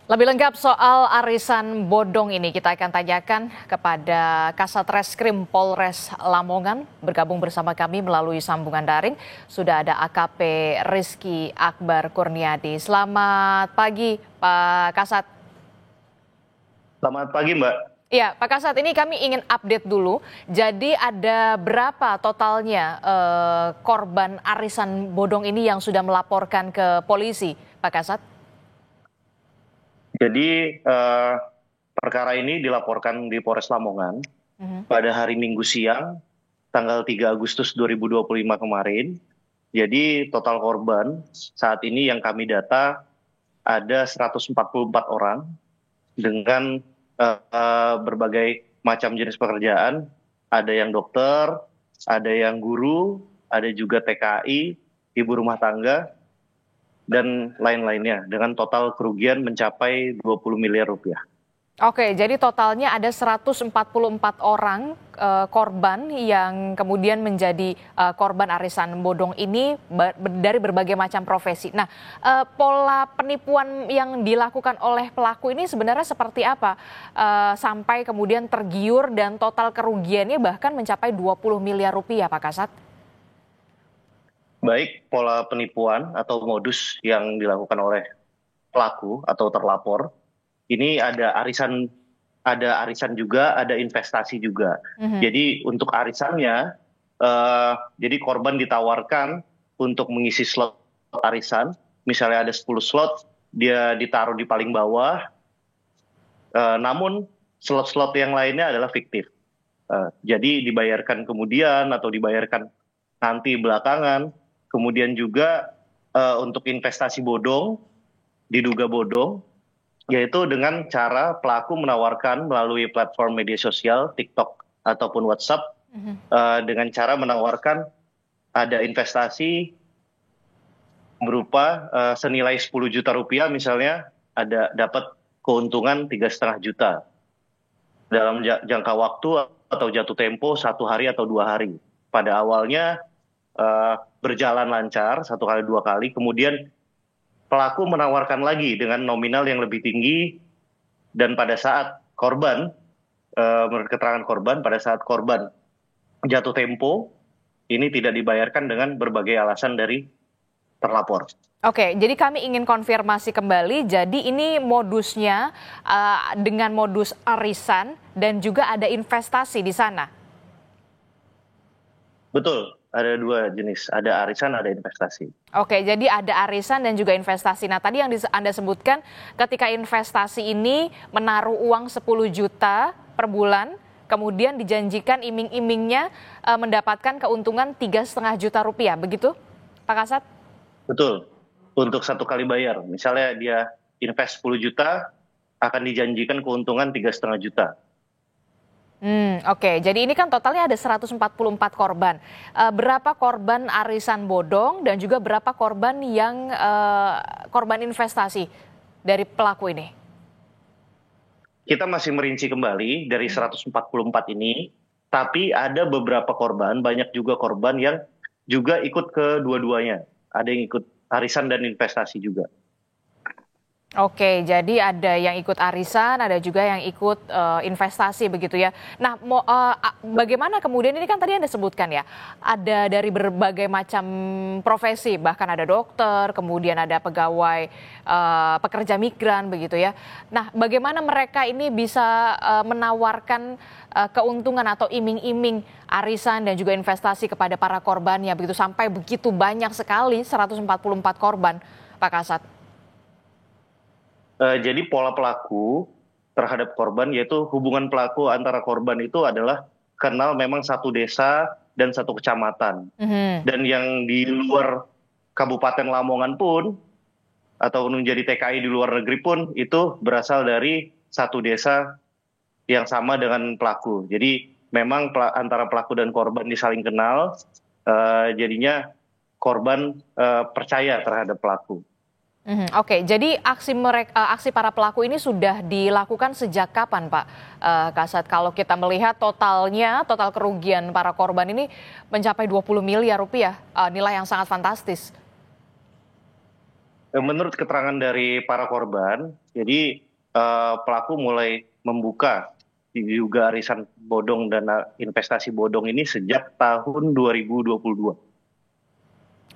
Lebih lengkap soal arisan bodong ini kita akan tanyakan kepada Kasat Reskrim Polres Lamongan. Bergabung bersama kami melalui sambungan daring sudah ada AKP Rizky Akbar Kurniadi. Selamat pagi Pak Kasat. Selamat pagi, Mbak. Iya, Pak Kasat, ini kami ingin update dulu. Jadi ada berapa totalnya korban arisan bodong ini yang sudah melaporkan ke polisi, Pak Kasat? Jadi perkara ini dilaporkan di Polres Lamongan pada hari Minggu siang, tanggal 3 Agustus 2025 kemarin. Jadi total korban saat ini yang kami data ada 144 orang dengan berbagai macam jenis pekerjaan. Ada yang dokter, ada yang guru, ada juga TKI, ibu rumah tangga, dan lain-lainnya dengan total kerugian mencapai 20 miliar rupiah. Oke, jadi totalnya ada 144 orang korban yang kemudian menjadi korban arisan bodong ini dari berbagai macam profesi. Nah, pola penipuan yang dilakukan oleh pelaku ini sebenarnya seperti apa? Sampai kemudian tergiur dan total kerugiannya bahkan mencapai 20 miliar rupiah, Pak Kasat. Baik, pola penipuan atau modus yang dilakukan oleh pelaku atau terlapor, ini ada arisan juga, ada investasi juga. Jadi untuk arisannya, jadi korban ditawarkan untuk mengisi slot arisan, misalnya ada 10 slot, dia ditaruh di paling bawah, namun slot-slot yang lainnya adalah fiktif. Jadi dibayarkan kemudian atau dibayarkan nanti belakangan. Kemudian juga untuk investasi bodong, diduga bodong, yaitu dengan cara pelaku menawarkan melalui platform media sosial, TikTok ataupun WhatsApp, dengan cara menawarkan ada investasi berupa senilai 10 juta rupiah misalnya, ada dapat keuntungan 3,5 juta dalam jangka waktu atau jatuh tempo 1 hari atau 2 hari. Pada awalnya berjalan lancar 1 kali 2 kali, kemudian pelaku menawarkan lagi dengan nominal yang lebih tinggi, dan pada saat korban, menurut keterangan korban, pada saat korban jatuh tempo, ini tidak dibayarkan dengan berbagai alasan dari terlapor. Oke, jadi kami ingin konfirmasi kembali, jadi ini modusnya dengan modus arisan dan juga ada investasi di sana? Betul, ada 2 jenis, ada arisan, ada investasi. Oke, jadi ada arisan dan juga investasi. Nah, tadi yang Anda sebutkan ketika investasi ini menaruh uang 10 juta per bulan, kemudian dijanjikan iming-imingnya mendapatkan keuntungan 3,5 juta rupiah, begitu Pak Kasat? Betul, untuk 1 kali bayar. Misalnya dia invest 10 juta, akan dijanjikan keuntungan 3,5 juta. Oke, jadi ini kan totalnya ada 144 korban. Berapa korban arisan bodong dan juga berapa korban yang korban investasi dari pelaku ini? Kita masih merinci kembali dari 144 ini, tapi ada beberapa korban, banyak juga korban yang juga ikut ke dua-duanya. Ada yang ikut arisan dan investasi juga. Oke, jadi ada yang ikut arisan, ada juga yang ikut investasi begitu ya. Nah, bagaimana kemudian ini kan tadi Anda sebutkan ya, ada dari berbagai macam profesi, bahkan ada dokter, kemudian ada pegawai pekerja migran begitu ya. Nah, bagaimana mereka ini bisa menawarkan keuntungan atau iming-iming arisan dan juga investasi kepada para korbannya begitu sampai begitu banyak sekali 144 korban, Pak Kasat? Jadi pola pelaku terhadap korban, yaitu hubungan pelaku antara korban itu adalah kenal memang satu desa dan satu kecamatan. Dan yang di luar Kabupaten Lamongan pun, atau menjadi TKI di luar negeri pun, itu berasal dari satu desa yang sama dengan pelaku. Jadi memang antara pelaku dan korban disaling kenal, jadinya korban percaya terhadap pelaku. Oke, jadi aksi para pelaku ini sudah dilakukan sejak kapan, Pak Kasat? Kalau kita melihat total kerugian para korban ini mencapai 20 miliar rupiah, nilai yang sangat fantastis. Menurut keterangan dari para korban, jadi pelaku mulai membuka diduga arisan bodong dana investasi bodong ini sejak tahun 2022.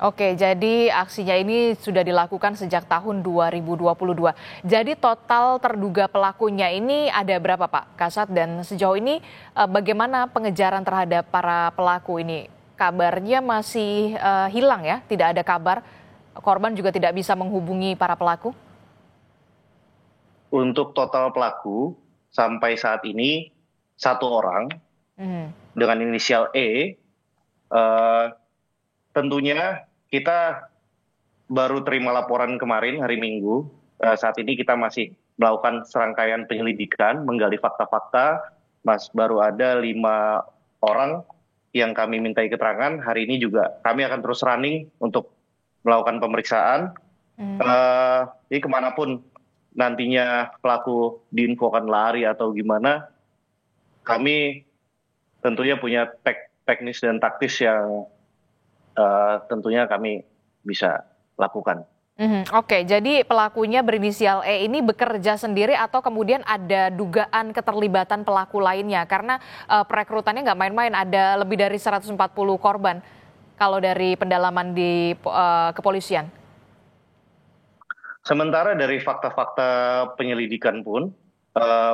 Oke, jadi aksinya ini sudah dilakukan sejak tahun 2022. Jadi total terduga pelakunya ini ada berapa, Pak Kasat? Dan sejauh ini bagaimana pengejaran terhadap para pelaku ini? Kabarnya masih hilang ya, tidak ada kabar. Korban juga tidak bisa menghubungi para pelaku. Untuk total pelaku sampai saat ini satu orang Mhm. dengan inisial E. eh, Tentunya kita baru terima laporan kemarin hari Minggu. Saat ini kita masih melakukan serangkaian penyelidikan, menggali fakta-fakta. Baru ada 5 orang yang kami mintai keterangan. Hari ini juga kami akan terus running untuk melakukan pemeriksaan. Jadi kemanapun nantinya pelaku diinfokan lari atau gimana, kami tentunya punya teknis dan taktis yang tentunya kami bisa lakukan. Oke, jadi pelakunya berinisial E ini bekerja sendiri atau kemudian ada dugaan keterlibatan pelaku lainnya? Karena perekrutannya nggak main-main, ada lebih dari 140 korban kalau dari pendalaman di kepolisian. Sementara dari fakta-fakta penyelidikan pun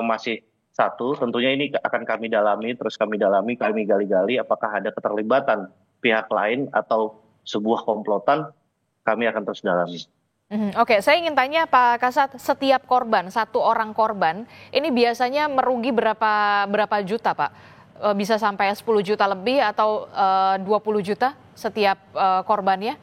masih satu, tentunya ini akan kami dalami, kami gali-gali apakah ada keterlibatan pihak lain atau sebuah komplotan, kami akan terus dalami. Oke, saya ingin tanya Pak Kasat, setiap korban, satu orang korban, ini biasanya merugi berapa juta Pak? Bisa sampai 10 juta lebih atau 20 juta setiap korbannya?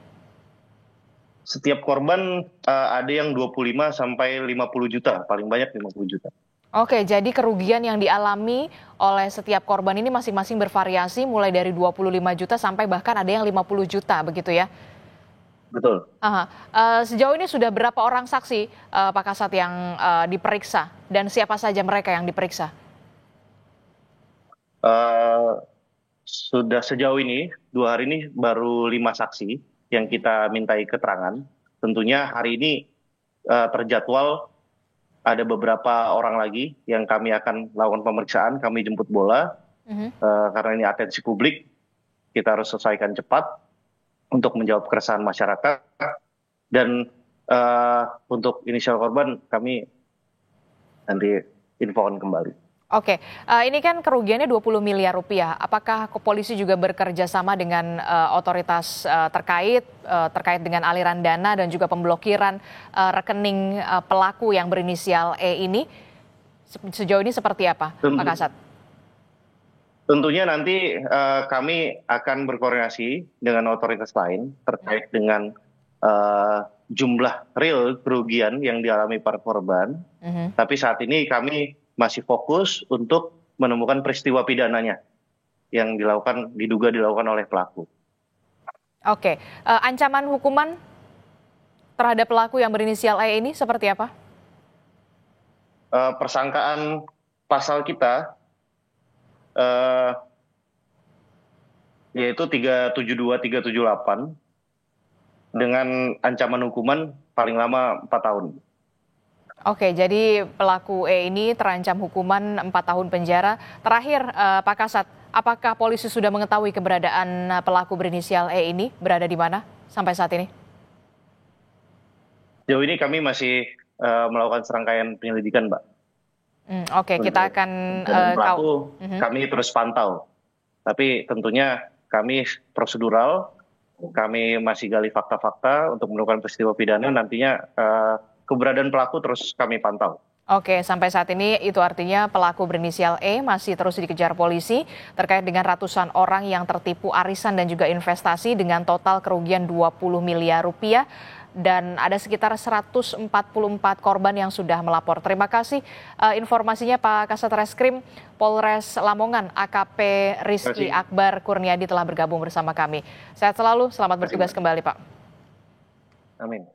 Setiap korban ada yang 25 sampai 50 juta, paling banyak 50 juta. Oke, jadi kerugian yang dialami oleh setiap korban ini masing-masing bervariasi mulai dari 25 juta sampai bahkan ada yang 50 juta begitu ya? Betul. Aha. Sejauh ini sudah berapa orang saksi Pak Kasat yang diperiksa dan siapa saja mereka yang diperiksa? Sudah sejauh ini 2 hari ini baru 5 saksi yang kita mintai keterangan. Tentunya hari ini terjadwal ada beberapa orang lagi yang kami akan lakukan pemeriksaan, kami jemput bola karena ini atensi publik, kita harus selesaikan cepat untuk menjawab keresahan masyarakat. Dan untuk inisial korban kami nanti infokan kembali. Oke, ini kan kerugiannya 20 miliar rupiah. Apakah polisi juga bekerja sama dengan otoritas terkait dengan aliran dana dan juga pemblokiran rekening pelaku yang berinisial E ini? Sejauh ini seperti apa, Pak Kasat? Tentunya nanti kami akan berkoordinasi dengan otoritas lain terkait dengan jumlah real kerugian yang dialami para korban. Tapi saat ini kami masih fokus untuk menemukan peristiwa pidananya yang diduga dilakukan oleh pelaku. Oke, ancaman hukuman terhadap pelaku yang berinisial E ini seperti apa? Persangkaan pasal kita yaitu 372, 378 dengan ancaman hukuman paling lama 4 tahun. Oke, jadi pelaku E ini terancam hukuman 4 tahun penjara. Terakhir, Pak Kasat, apakah polisi sudah mengetahui keberadaan pelaku berinisial E ini berada di mana sampai saat ini? Sejauh ini kami masih melakukan serangkaian penyelidikan, Mbak. Oke, kita akan pelaku kami terus pantau. Tapi tentunya kami prosedural, kami masih gali fakta-fakta untuk menemukan peristiwa pidana. Nantinya keberadaan pelaku terus kami pantau. Oke, sampai saat ini itu artinya pelaku berinisial E masih terus dikejar polisi terkait dengan ratusan orang yang tertipu arisan dan juga investasi dengan total kerugian 20 miliar rupiah. Dan ada sekitar 144 korban yang sudah melapor. Terima kasih informasinya Pak Kasat Reskrim Polres Lamongan AKP Rizky Akbar Kurniadi telah bergabung bersama kami. Sehat selalu, selamat bertugas kembali Pak. Amin.